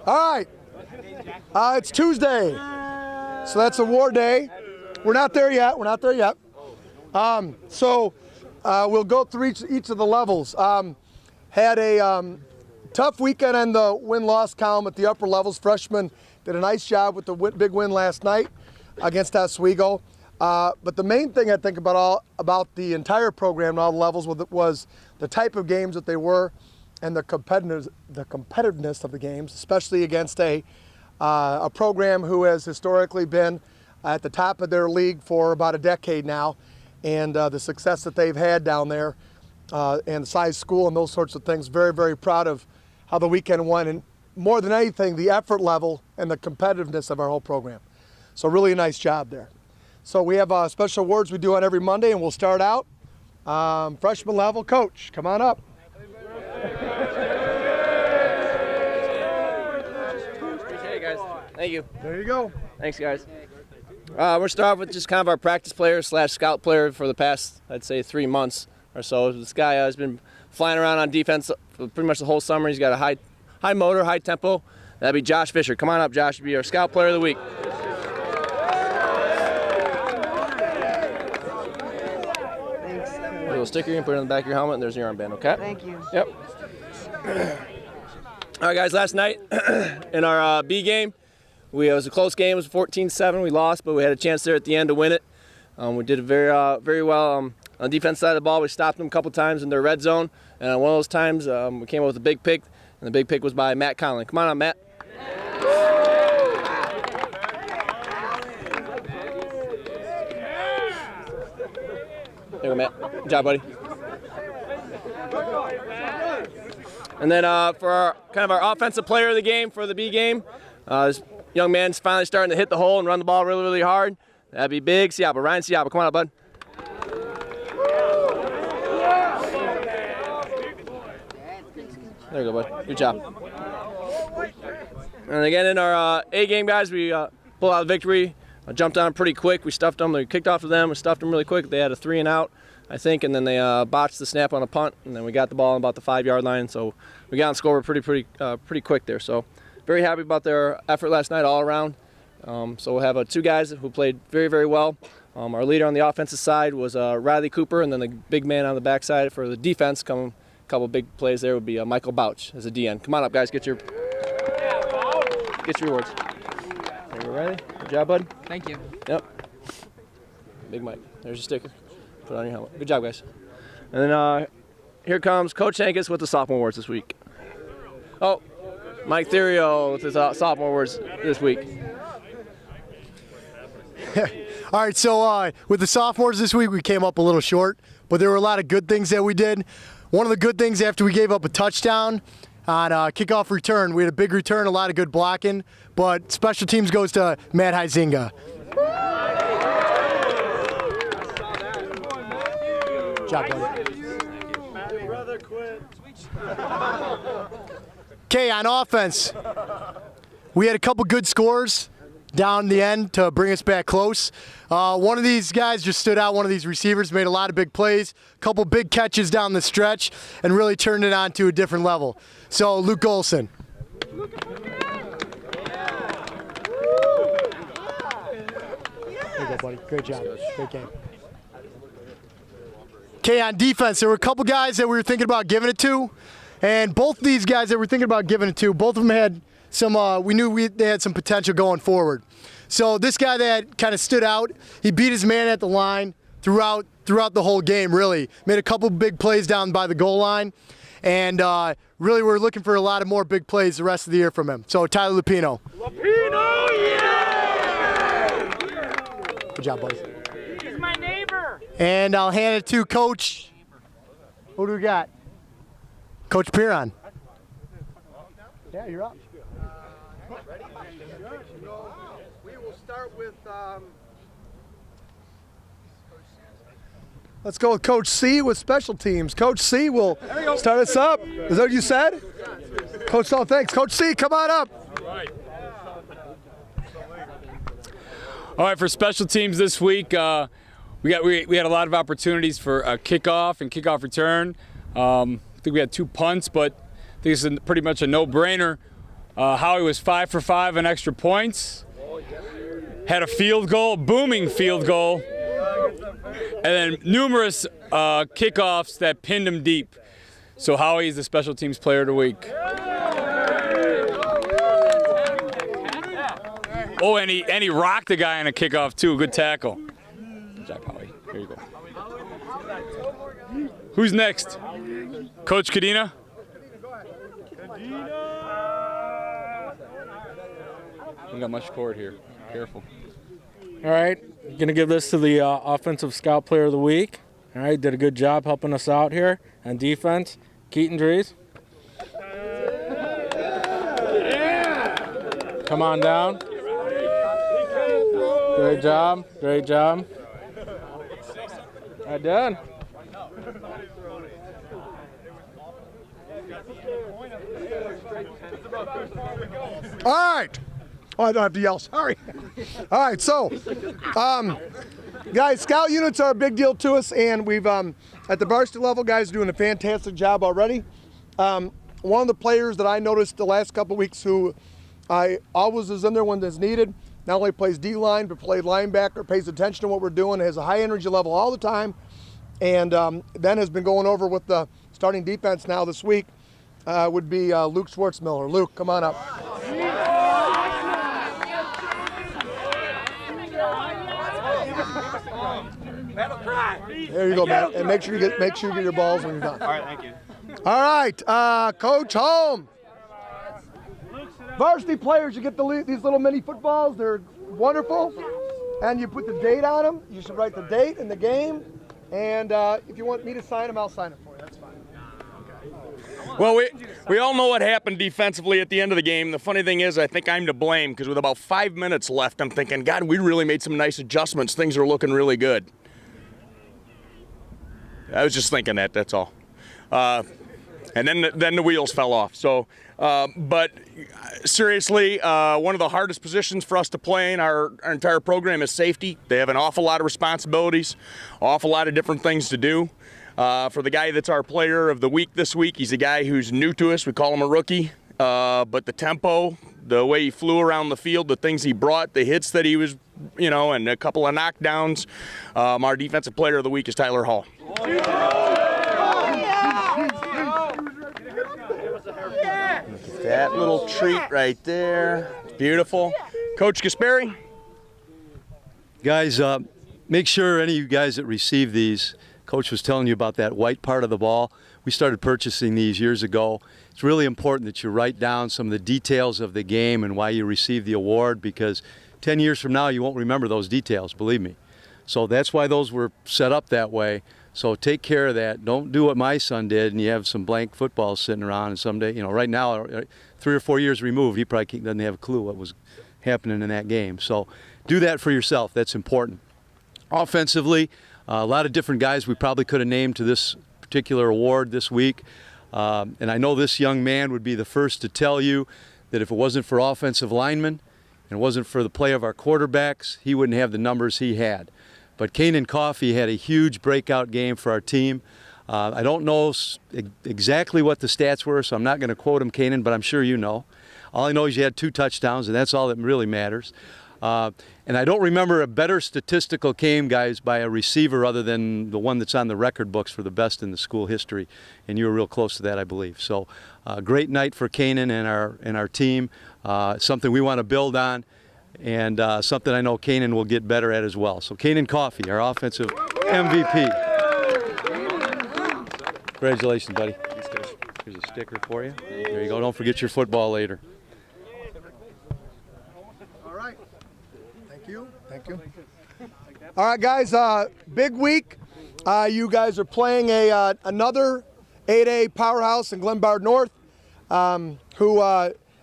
All right. It's Tuesday, so that's award day. We're not there yet. We'll go through each of the levels. Had a tough weekend on the win-loss column at the upper levels. Freshmen did a nice job with the big win last night against Oswego. But the main thing I think about the entire program and all the levels was the type of games that they were and the competitiveness of the games, especially against a program who has historically been at the top of their league for about a decade now, and the success that they've had down there and the size school and those sorts of things. Very, very proud of how the weekend went, and more than anything, the effort level and the competitiveness of our whole program. So really a nice job there. So we have special awards we do on every Monday, and we'll start out freshman level. Coach, come on up. Hey guys, thank you. There you go. Thanks guys. We're gonna start off with just kind of our practice player / scout player for the past, I'd say, 3 months or so. This guy has been flying around on defense for pretty much the whole summer. He's got a high motor, high tempo. That'd be Josh Fisher. Come on up, Josh. You'll be our scout player of the week. Little sticker, you can put it on the back of your helmet, and there's your armband, okay? Thank you. Yep. All right, guys, last night in our B game, it was a close game. It was 14-7. We lost, but we had a chance there at the end to win it. We did very well on the defense side of the ball. We stopped them a couple times in their red zone, and on one of those times, we came up with a big pick, and the big pick was by Matt Conlon. Come on up, Matt. There you go, Matt. Good job, buddy. And then for our offensive player of the game for the B game, this young man's finally starting to hit the hole and run the ball really, really hard. That'd be big. Siaba, Ryan Siaba, come on up, bud. There you go, bud. Good job. And again, in our A game, guys, we pulled out a victory. I jumped on them pretty quick. We stuffed them. We kicked off to them. We stuffed them really quick. They had a 3 and out, I think, and then they botched the snap on a punt, and then we got the ball on about the 5-yard line. So we got on score pretty quick there. So very happy about their effort last night all around. So we'll have 2 guys who played very, very well. Our leader on the offensive side was Riley Cooper, and then the big man on the backside for the defense, a couple big plays there, would be Michael Bouch as a DN. Come on up, guys. Get your awards. There you go, Riley. Good job, bud. Thank you. Yep. Big Mike. There's your sticker. Put it on your helmet. Good job, guys. And then here comes Coach Hankus with the sophomore awards this week. Oh, Mike Therio with his sophomore awards this week. All right, so with the sophomores this week, we came up a little short, but there were a lot of good things that we did. One of the good things after we gave up a touchdown on kickoff return, we had a big return, a lot of good blocking, but special teams goes to Matt Huizinga. Good job, buddy. Brother, quit. Okay, on offense, we had a couple good scores down the end to bring us back close. One of these guys just stood out. One of these receivers made a lot of big plays, a couple big catches down the stretch, and really turned it on to a different level. So, Luke Olson. There you go, buddy. Great job. Great game. Okay, on defense, there were a couple guys that we were thinking about giving it to, and both of these guys that we were thinking about giving it to, both of them had some, they had some potential going forward. So this guy that kind of stood out, he beat his man at the line throughout the whole game, really. Made a couple big plays down by the goal line, and really we're looking for a lot of more big plays the rest of the year from him. So Tyler Lupino. Lupino, yeah! Good job, buddy. He's my neighbor. And I'll hand it to Coach. Who do we got? Coach Piron. Yeah, you're up. We will start with. Let's go with Coach C with special teams. Coach C will start us up. Is that what you said? Coach, oh, thanks. Coach C, come on up. All right, for special teams this week, we had a lot of opportunities for a kickoff and kickoff return. I think we had 2 punts, but I think it's pretty much a no-brainer. Howie was 5 for 5 on extra points. Had a field goal, booming field goal, and then numerous kickoffs that pinned him deep. So Howie is the special teams player of the week. Oh, and he rocked the guy on a kickoff too. Good tackle. Good job, Howie. Here you go. Who's next? Coach Cadena? We got much cord here. Careful. All right, going to give this to the Offensive Scout Player of the Week. All right, did a good job helping us out here on defense. Keaton Drees. Come on down. Great job, great job. All right, done. All right. Oh, I don't have to yell. Sorry. All right. So, guys, scout units are a big deal to us, and we've at the varsity level, guys, are doing a fantastic job already. One of the players that I noticed the last couple weeks who I always is in there when it's needed. Not only plays D-line, but played linebacker, pays attention to what we're doing, has a high energy level all the time, and then has been going over with the starting defense now this week. Would be Luke Schwartzmiller. Luke, come on up. There you go, Matt. And make sure you get your balls when you're done. All right, thank you. All right, Coach Holm. Varsity players, you get these little mini footballs. They're wonderful, and you put the date on them. You should write the date and the game. And if you want me to sign them, I'll sign it for you. That's fine. Well, we all know what happened defensively at the end of the game. The funny thing is, I think I'm to blame because with about 5 minutes left, I'm thinking, God, we really made some nice adjustments. Things are looking really good. I was just thinking that, that's all. And then the wheels fell off. So, but seriously, one of the hardest positions for us to play in our entire program is safety. They have an awful lot of responsibilities, awful lot of different things to do. For the guy that's our player of the week this week, he's a guy who's new to us. We call him a rookie. But the tempo, the way he flew around the field, the things he brought, the hits that he was, and a couple of knockdowns. Our defensive player of the week is Tyler Hall. That little treat right there. Beautiful. Coach Gasperi? Guys, make sure any of you guys that receive these, Coach was telling you about that white part of the ball. We started purchasing these years ago. It's really important that you write down some of the details of the game and why you received the award, because 10 years from now you won't remember those details, believe me. So that's why those were set up that way. So take care of that. Don't do what my son did and you have some blank footballs sitting around, and someday, right now, 3 or 4 years removed, he probably doesn't have a clue what was happening in that game. So do that for yourself. That's important. Offensively, a lot of different guys we probably could have named to this particular award this week. And I know this young man would be the first to tell you that if it wasn't for offensive linemen and it wasn't for the play of our quarterbacks, he wouldn't have the numbers he had. But Kanan Coffey had a huge breakout game for our team. I don't know exactly what the stats were, so I'm not going to quote him, Kanan, but I'm sure you know. All I know is you had 2 touchdowns, and that's all that really matters. And I don't remember a better statistical game, guys, by a receiver other than the one that's on the record books for the best in the school history, and you were real close to that, I believe. So great night for Kanan and our team, something we want to build on, and something I know Kanan will get better at as well. So Kanan Coffey, our offensive MVP. Congratulations, buddy. Here's a sticker for you. There you go. Don't forget your football later. All right. Thank you. Thank you. All right, guys. Big week. You guys are playing another 8A powerhouse in Glenbard North, who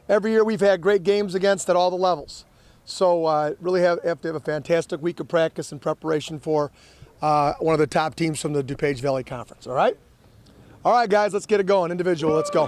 every year we've had great games against at all the levels. So really have to have a fantastic week of practice and preparation for one of the top teams from the DuPage Valley Conference. All right? All right, guys, let's get it going. Individual, let's go.